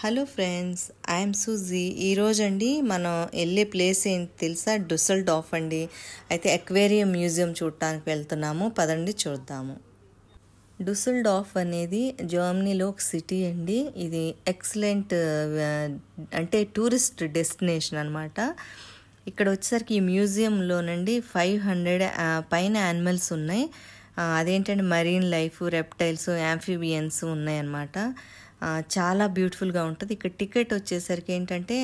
Hello friends, I'm suji. ఈరోజు అండి మనం వెళ్ళే ప్లేస్ ఏంటి తెలుసా? డుసెల్డార్ఫ్ అండి. అయితే అక్వేరియం మ్యూజియం చూడటానికి వెళ్తున్నాము. పదండి చూద్దాము. డుసెల్డార్ఫ్ అనేది జర్మనీలో ఒక సిటీ అండి. ఇది ఎక్సలెంట్ అంటే టూరిస్ట్ డెస్టినేషన్ అనమాట. ఇక్కడ వచ్చేసరికి ఈ మ్యూజియంలోనండి 500 పైన యానిమల్స్ ఉన్నాయి. అదేంటంటే మరీన్ లైఫ్, రెప్టైల్స్, యాంఫిబియన్స్ ఉన్నాయన్నమాట. చాలా బ్యూటిఫుల్గా ఉంటుంది. ఇక్కడ టికెట్ వచ్చేసరికి ఏంటంటే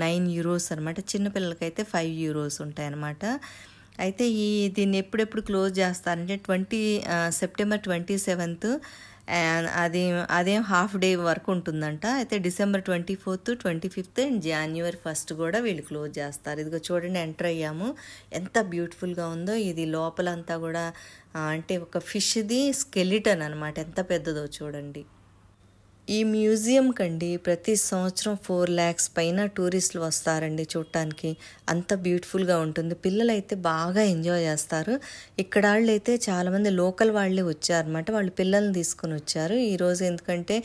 9 యూరోస్ అనమాట. చిన్నపిల్లలకైతే 5 యూరోస్ ఉంటాయన్నమాట. అయితే దీన్ని ఎప్పుడెప్పుడు క్లోజ్ చేస్తారంటే సెప్టెంబర్ 27th అదేం హాఫ్ డే వరకు ఉంటుందంట. అయితే December 24th, 25th and January 1st కూడా వీళ్ళు క్లోజ్ చేస్తారు. ఇదిగో చూడండి, ఎంటర్ అయ్యాము. ఎంత బ్యూటిఫుల్గా ఉందో. ఇది లోపలంతా కూడా అంటే ఒక ఫిష్ది స్కెలిటన్ అనమాట. ఎంత పెద్దదో చూడండి. ఈ మ్యూజియం కండి ప్రతి సంవత్సరం 4 lakhs పైన టూరిస్టులు వస్తారండి చూడటానికి. అంత బ్యూటిఫుల్గా ఉంటుంది. పిల్లలు అయితే బాగా ఎంజాయ్ చేస్తారు. ఇక్కడ వాళ్ళు అయితే చాలామంది లోకల్ వాళ్ళే వచ్చారనమాట. వాళ్ళు పిల్లల్ని తీసుకుని వచ్చారు ఈరోజు. ఎందుకంటే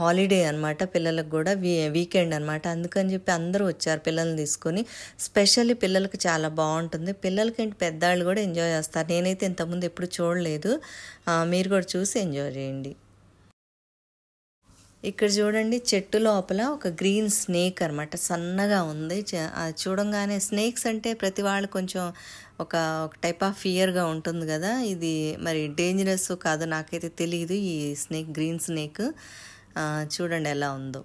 హాలిడే అనమాట, పిల్లలకు కూడా వీకెండ్ అనమాట. అందుకని చెప్పి అందరూ వచ్చారు పిల్లల్ని తీసుకొని. స్పెషల్లీ పిల్లలకి చాలా బాగుంటుంది. పిల్లలకి పెద్దవాళ్ళు కూడా ఎంజాయ్ చేస్తారు. నేనైతే ఇంతకుముందు ఎప్పుడు చూడలేదు. మీరు కూడా చూసి ఎంజాయ్ చేయండి. ఇక్కడ చూడండి, చెట్టు లోపల ఒక గ్రీన్ స్నేక్ అనమాట. సన్నగా ఉంది. అది చూడంగానే స్నేక్స్ అంటే ప్రతి వాళ్ళు కొంచెం ఒక టైప్ ఆఫ్ ఫియర్గా ఉంటుంది కదా. ఇది మరి డేంజరస్ కాదు నాకైతే తెలియదు. ఈ స్నేక్, గ్రీన్ స్నేక్ చూడండి ఎలా ఉందో.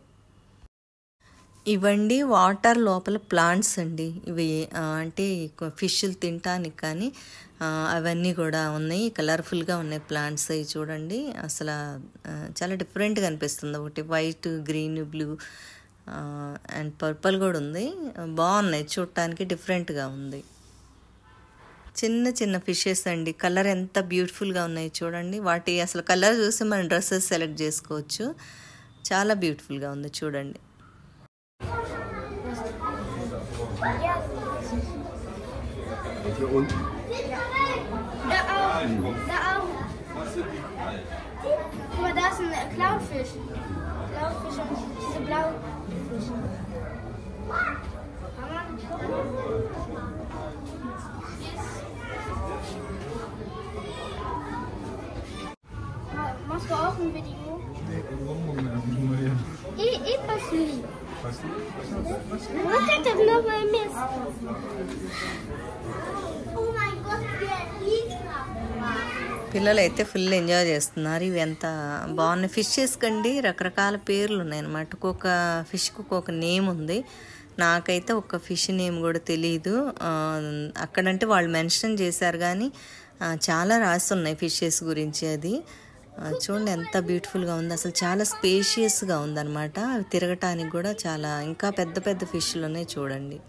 ఇవండి వాటర్ లోపల ప్లాంట్స్ అండి. ఇవి అంటే ఫిష్లు తినటానికి కానీ అవన్నీ కూడా ఉన్నాయి. కలర్ఫుల్గా ఉన్నాయి ప్లాంట్స్. ఇవి చూడండి, అసలు చాలా డిఫరెంట్గా అనిపిస్తుంది. ఒకటి white, green, blue and purple కూడా ఉంది. బాగున్నాయి చూడటానికి, డిఫరెంట్గా ఉంది. చిన్న చిన్న ఫిషెస్ అండి. కలర్ ఎంత బ్యూటిఫుల్గా ఉన్నాయి చూడండి. వాటి అసలు కలర్ చూసి మనం డ్రెస్సెస్ సెలెక్ట్ చేసుకోవచ్చు. చాలా బ్యూటిఫుల్గా ఉంది చూడండి. Hier unten? Da auch. Da auch. Guck mal, da ist ein Clownfisch. Clownfisch und diese blauen Fische. Machst du auch ein Video? Ich passe nicht. Look at the little miss. Oh my God, పిల్లలు అయితే full enjoy చేస్తున్నారు. ఇవి ఎంత బాగున్నాయి. Fishes కండి రకరకాల పేర్లు ఉన్నాయన్నమాట. ఒక్కొక్క ఫిష్కి ఒక్కొక్క నేమ్ ఉంది. నాకైతే ఒక ఫిష్ నేమ్ కూడా తెలియదు. అక్కడంటే వాళ్ళు మెన్షన్ చేశారు కానీ చాలా రాసి ఉన్నాయి ఫిషెస్ గురించి. అది చూడండి ఎంత బ్యూటిఫుల్గా ఉంది. అసలు చాలా స్పేషియస్గా ఉందన్నమాట. అవి తిరగటానికి కూడా చాలా ఇంకా పెద్ద పెద్ద ఫిష్లు ఉన్నాయి చూడండి.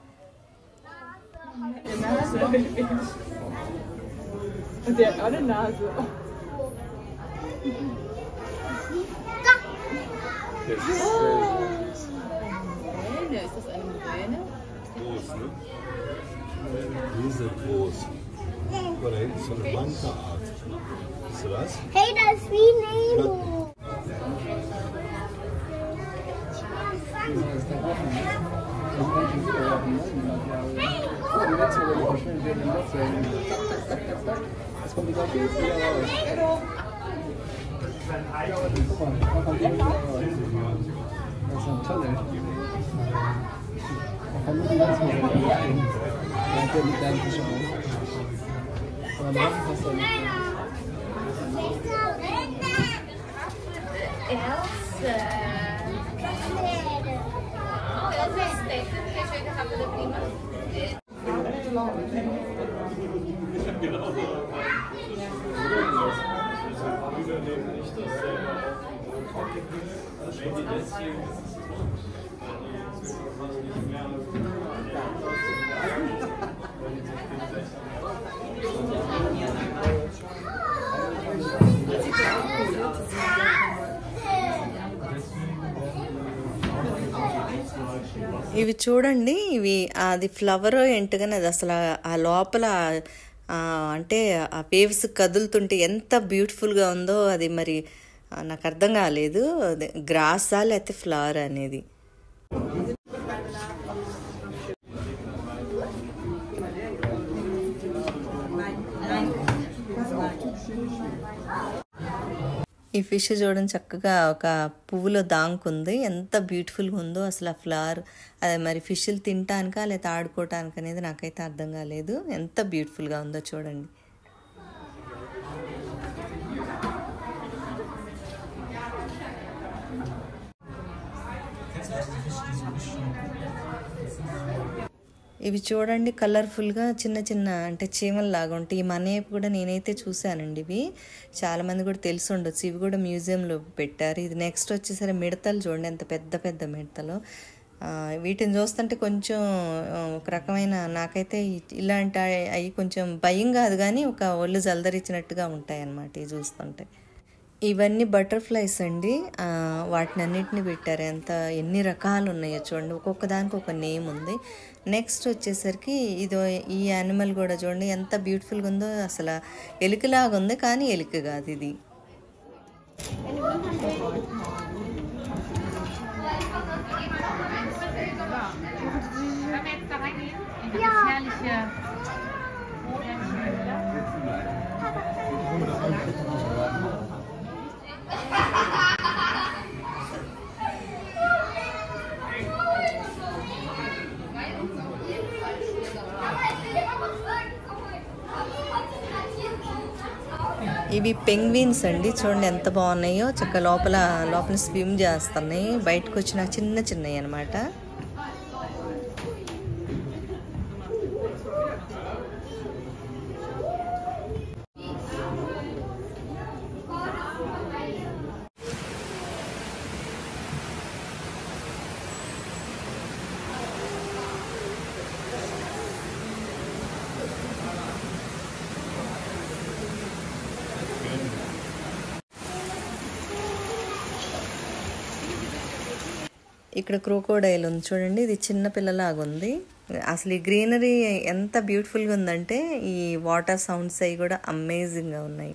Und der hat auch eine Nase. Hyäne, ist das eine Hyäne? Groß, ne? Riesengroß. Guck mal, da hinten ist so eine Manta-Art. Siehst du das? Hey, das ist wie Nemo. Jetzt kommt die gleiche jetzt wieder raus. Guck mal, da kommt die wieder raus. Das ist ein Tunnel. Da kann nur die ganzen Modelle rein. Da hat der mit deinem Fisch auf. Aber am Hafen passt er nicht. ఇవి చూడండి, ఇవి అది flower ఏంటగానే అది అసలు ఆ లోపల అంటే ఆ వేవ్స్ కదులుతుంటే ఎంత బ్యూటిఫుల్గా ఉందో. అది మరి నాకు అర్థం కాలేదు గ్రాసా లేకపోతే ఫ్లవర్ అనేది. ఈ ఫిష్ చూడండి చక్కగా ఒక పువ్వులో దాంకుంది, ఎంత బ్యూటిఫుల్గా ఉందో అసలు ఆ ఫ్లవర్. అదే మరి ఫిష్లు తినటానికా లేదా ఆడుకోవటానికి అనేది నాకైతే అర్థం కాలేదు, ఎంత బ్యూటిఫుల్గా ఉందో చూడండి. ఇవి చూడండి కలర్ఫుల్గా చిన్న చిన్న అంటే చీమల్లాగా ఉంటాయి. ఈ మనేపు కూడా నేనైతే చూశానండి, ఇవి చాలామంది కూడా తెలిసి ఉండొచ్చు. ఇవి కూడా మ్యూజియంలో పెట్టారు. ఇది నెక్స్ట్ వచ్చేసరి మిడతలు చూడండి, ఎంత పెద్ద పెద్ద మిడతలు. వీటిని చూస్తుంటే కొంచెం ఒక రకమైన నాకైతే ఇలాంటి అవి కొంచెం భయం కాదు కానీ ఒక ఒళ్ళు జలదరిచ్చినట్టుగా ఉంటాయి అన్నమాట ఇవి చూస్తుంటే. ఇవన్నీ బటర్ఫ్లైస్ అండి, వాటిని అన్నిటిని పెట్టారు. ఎన్ని రకాలు ఉన్నాయో చూడండి, ఒక్కొక్క దానికి ఒక నేమ్ ఉంది. నెక్స్ట్ వచ్చేసరికి ఈ యానిమల్ కూడా చూడండి ఎంత బ్యూటిఫుల్గా ఉందో, అసలు ఎలుకలాగా ఉంది కానీ ఎలుక కాదు ఇది. ఇవి పెంగ్విన్స్ అండి, చూడండి ఎంత బాగున్నాయో, చక్కగా లోపల స్విమ్ చేస్తున్నాయి. బయటకు వచ్చిన చిన్న చిన్నవి అనమాట. ఇక్కడ క్రోకోడైల్ ఉంది చూడండి, ఇది చిన్న పిల్లలాగా ఉంది. అసలు ఈ గ్రీనరీ ఎంత బ్యూటిఫుల్గా ఉందంటే ఈ వాటర్ సౌండ్స్ అవి కూడా అమేజింగ్గా ఉన్నాయి.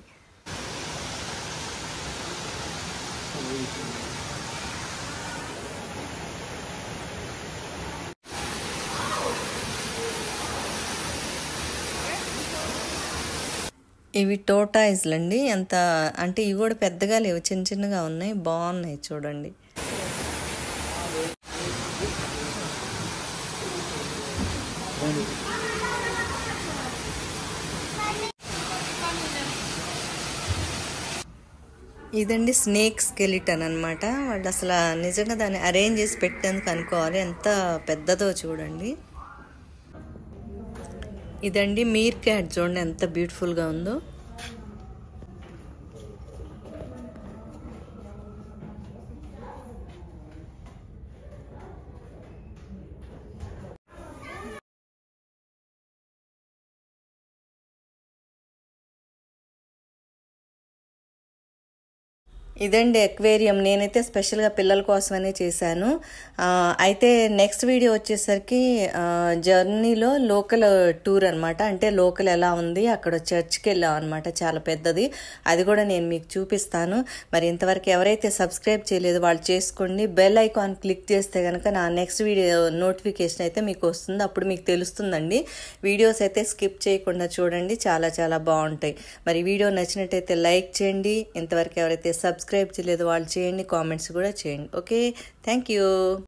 ఇవి టోటాయిస్లు అండి, ఎంత అంటే ఇవి కూడా పెద్దగా లేవు, చిన్న చిన్నగా ఉన్నాయి, బాగున్నాయి చూడండి. ఇదండి స్నేక్ స్కెలిటన్ అనమాట. వాళ్ళు అసలు నిజంగా దాన్ని అరేంజ్ చేసి పెట్టేందుకు అనుకోవాలి, ఎంత పెద్దదో చూడండి. ఇదండి మీర్ క్యాట్, చూడండి ఎంత బ్యూటిఫుల్గా ఉందో. ఇదండి ఎక్వేరియం, నేనైతే స్పెషల్గా పిల్లల కోసమనే చేశాను. అయితే నెక్స్ట్ వీడియో వచ్చేసరికి జర్నీలో లోకల్ టూర్ అనమాట, అంటే లోకల్ ఎలా ఉంది, అక్కడ చర్చ్కి వెళ్ళాం అనమాట, చాలా పెద్దది, అది కూడా నేను మీకు చూపిస్తాను. మరి ఇంతవరకు ఎవరైతే సబ్స్క్రైబ్ చేయలేదు వాళ్ళు చేసుకోండి, బెల్ ఐకాన్ క్లిక్ చేస్తే కనుక నా నెక్స్ట్ వీడియో నోటిఫికేషన్ అయితే మీకు వస్తుంది, అప్పుడు మీకు తెలుస్తుందండి. వీడియోస్ అయితే స్కిప్ చేయకుండా చూడండి, చాలా చాలా బాగుంటాయి. మరి వీడియో నచ్చినట్టయితే లైక్ చేయండి, ఇంతవరకు ఎవరైతే సబ్స్క్రైబ్ చేయలేదు వాళ్ళు చేయండి, కామెంట్స్ కూడా చేయండి. Okay, thank you.